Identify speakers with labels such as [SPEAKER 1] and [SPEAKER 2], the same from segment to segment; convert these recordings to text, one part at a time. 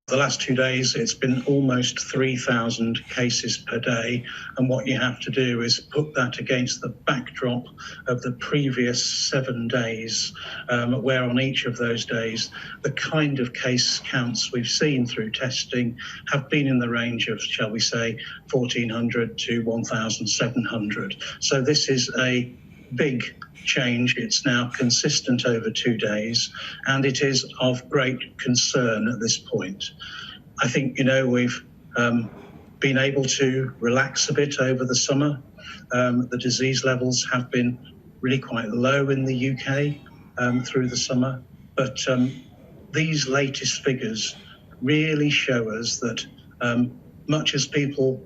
[SPEAKER 1] The last 2 days, it's been almost 3,000 cases per day. And what you have to do is put that against the backdrop of the previous 7 days, where on each of those days, the kind of case counts we've seen through testing have been in the range of, shall we say, 1,400 to 1,700. So this is a big change. It's now consistent over 2 days, and it is of great concern at this point. I think, we've been able to relax a bit over the summer. The disease levels have been really quite low in the UK through the summer, but these latest figures really show us that much as people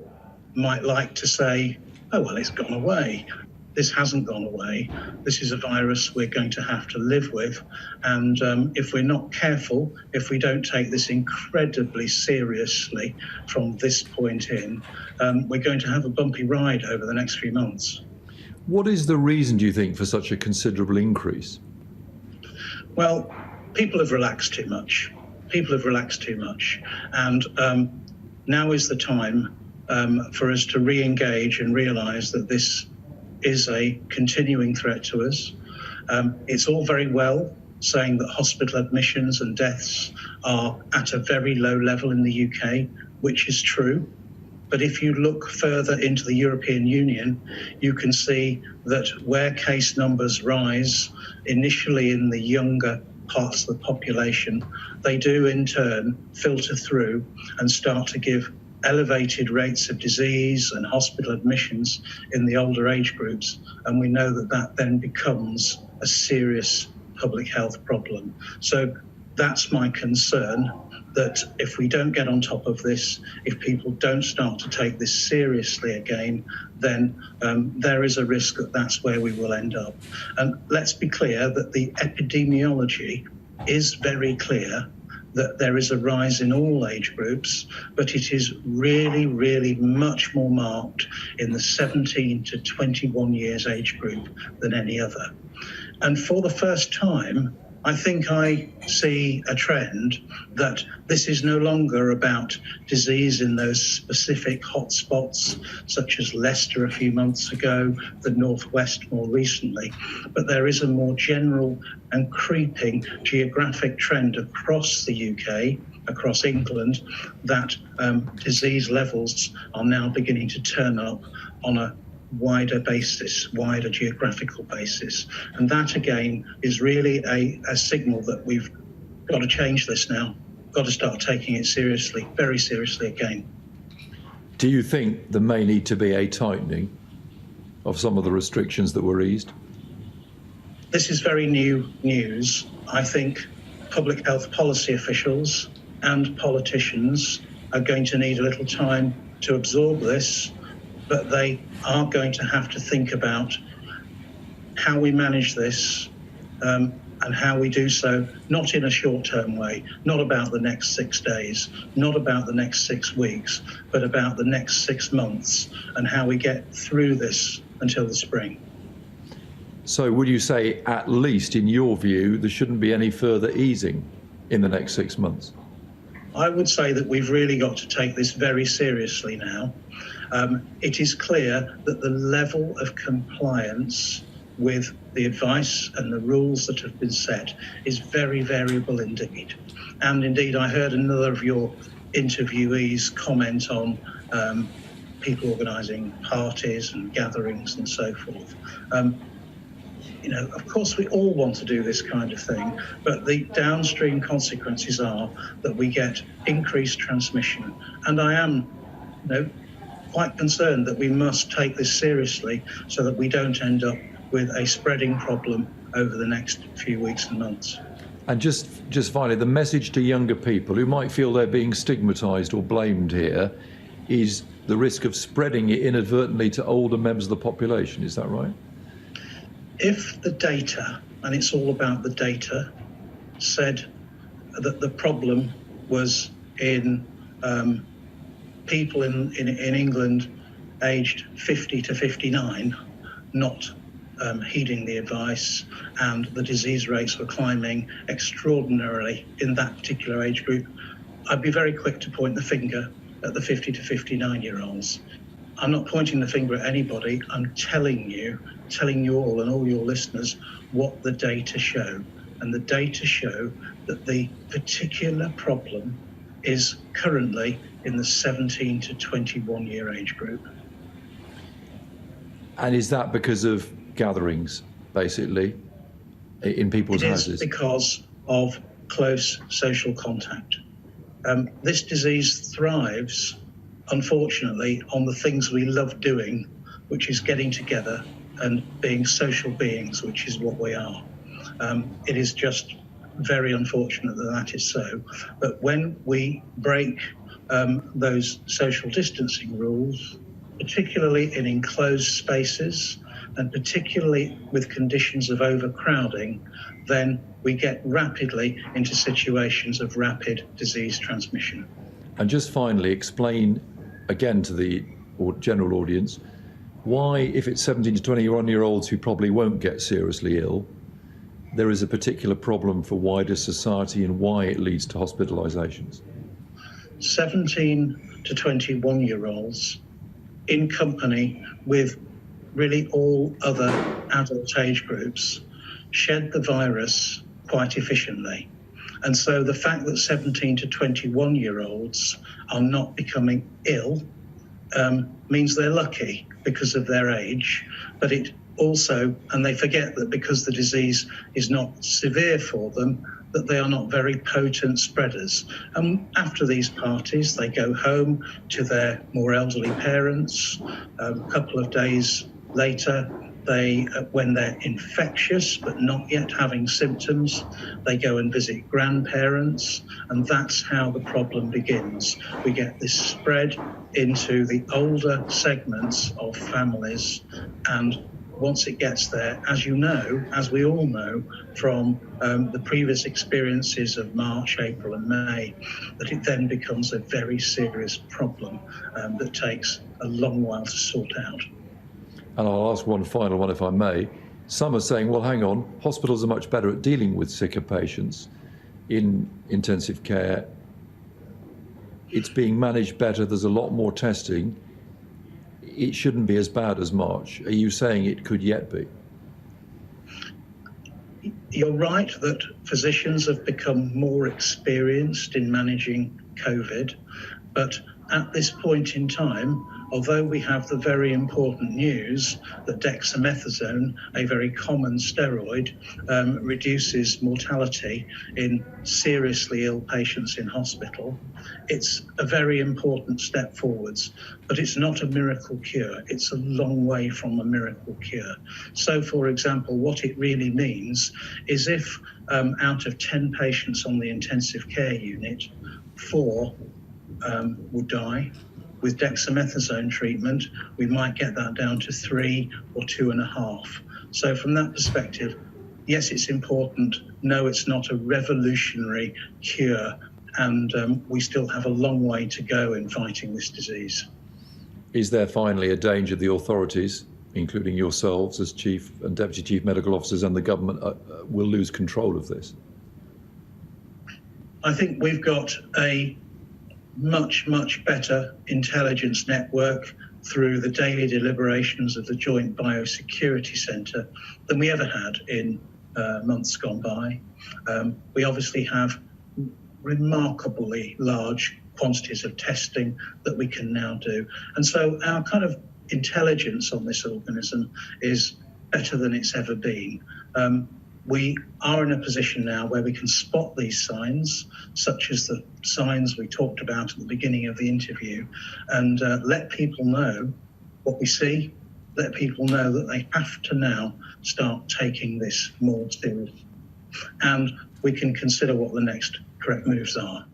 [SPEAKER 1] might like to say, oh, well, it's gone away, this hasn't gone away. This is a virus we're going to have to live with. And if we're not careful, if we don't take this incredibly seriously from this point in, we're going to have a bumpy ride over the next few months.
[SPEAKER 2] What is the reason, do you think, for such a considerable increase?
[SPEAKER 1] Well, people have relaxed too much. And now is the time for us to re-engage and realise that this is a continuing threat to us. It's all very well saying that hospital admissions and deaths are at a very low level in the UK, which is true. But if you look further into the European Union, you can see that where case numbers rise, initially in the younger parts of the population, they do in turn filter through and start to give elevated rates of disease and hospital admissions in the older age groups. And we know that that then becomes a serious public health problem. So that's my concern, that if we don't get on top of this, if people don't start to take this seriously again, then there is a risk that that's where we will end up. And let's be clear that the epidemiology is very clear that there is a rise in all age groups, but it is really, really much more marked in the 17 to 21 years age group than any other. And for the first time, I think I see a trend that this is no longer about disease in those specific hotspots, such as Leicester a few months ago, the Northwest more recently, but there is a more general and creeping geographic trend across the UK, across England, that disease levels are now beginning to turn up on a wider basis, wider geographical basis. And that again is really a signal that we've got to change this now, got to start taking it seriously, very seriously again.
[SPEAKER 2] Do you think there may need to be a tightening of some of the restrictions that were eased?
[SPEAKER 1] This is very new news. I think public health policy officials and politicians are going to need a little time to absorb this, but they are going to have to think about how we manage this and how we do so, not in a short-term way, not about the next 6 days, not about the next 6 weeks, but about the next 6 months and how we get through this until the spring.
[SPEAKER 2] So would you say, at least in your view, there shouldn't be any further easing in the next 6 months?
[SPEAKER 1] I would say that we've really got to take this very seriously now. It is clear that the level of compliance with the advice and the rules that have been set is very variable indeed. And indeed, I heard another of your interviewees comment on people organising parties and gatherings and so forth. Of course, we all want to do this kind of thing, but the downstream consequences are that we get increased transmission. And I am, quite concerned that we must take this seriously so that we don't end up with a spreading problem over the next few weeks and months.
[SPEAKER 2] And just finally, the message to younger people who might feel they're being stigmatised or blamed here is the risk of spreading it inadvertently to older members of the population. Is that right?
[SPEAKER 1] If the data, and it's all about the data, said that the problem was in people in England aged 50 to 59 not heeding the advice, and the disease rates were climbing extraordinarily in that particular age group, I'd be very quick to point the finger at the 50 to 59-year-olds. I'm not pointing the finger at anybody. I'm telling you all and all your listeners what the data show. And the data show that the particular problem is currently in the 17 to 21 year age group.
[SPEAKER 2] And is that because of gatherings, basically, in people's houses?
[SPEAKER 1] It is because of close social contact. This disease thrives, unfortunately, on the things we love doing, which is getting together and being social beings, which is what we are. It is just very unfortunate that that is so. But when we break those social distancing rules, particularly in enclosed spaces, and particularly with conditions of overcrowding, then we get rapidly into situations of rapid disease transmission.
[SPEAKER 2] And just finally, explain again to the general audience why, if it's 17 to 21-year-olds who probably won't get seriously ill, there is a particular problem for wider society and why it leads to hospitalisations.
[SPEAKER 1] 17 to 21-year-olds in company with really all other adult age groups shed the virus quite efficiently. And so the fact that 17 to 21-year-olds are not becoming ill means they're lucky because of their age, but it also, and they forget that because the disease is not severe for them, that they are not very potent spreaders. After these parties, they go home to their more elderly parents. A couple of days later, when they're infectious but not yet having symptoms, they go and visit grandparents, and that's how the problem begins. We get this spread into the older segments of families, and once it gets there, as you know, as we all know from the previous experiences of March, April and May, that it then becomes a very serious problem that takes a long while to sort out.
[SPEAKER 2] And I'll ask one final one, if I may. Some are saying, well, hang on, hospitals are much better at dealing with sicker patients in intensive care. It's being managed better, there's a lot more testing. It shouldn't be as bad as March. Are you saying it could yet be?
[SPEAKER 1] You're right that physicians have become more experienced in managing COVID, but at this point in time, although we have the very important news that dexamethasone, a very common steroid, reduces mortality in seriously ill patients in hospital, it's a very important step forwards, but it's not a miracle cure. It's a long way from a miracle cure. So, for example, what it really means is if out of 10 patients on the intensive care unit, 4 would die. With dexamethasone treatment, we might get that down to 3 or 2.5. So from that perspective, yes, it's important. No, it's not a revolutionary cure. And we still have a long way to go in fighting this disease.
[SPEAKER 2] Is there finally a danger the authorities, including yourselves as Chief and Deputy Chief Medical Officers and the government, will lose control of this?
[SPEAKER 1] I think we've got a much better intelligence network through the daily deliberations of the Joint Biosecurity Centre than we ever had in months gone by. We obviously have remarkably large quantities of testing that we can now do. And so our kind of intelligence on this organism is better than it's ever been. We are in a position now where we can spot these signs, such as the signs we talked about at the beginning of the interview, and let people know what we see, let people know that they have to now start taking this more seriously. And we can consider what the next correct moves are.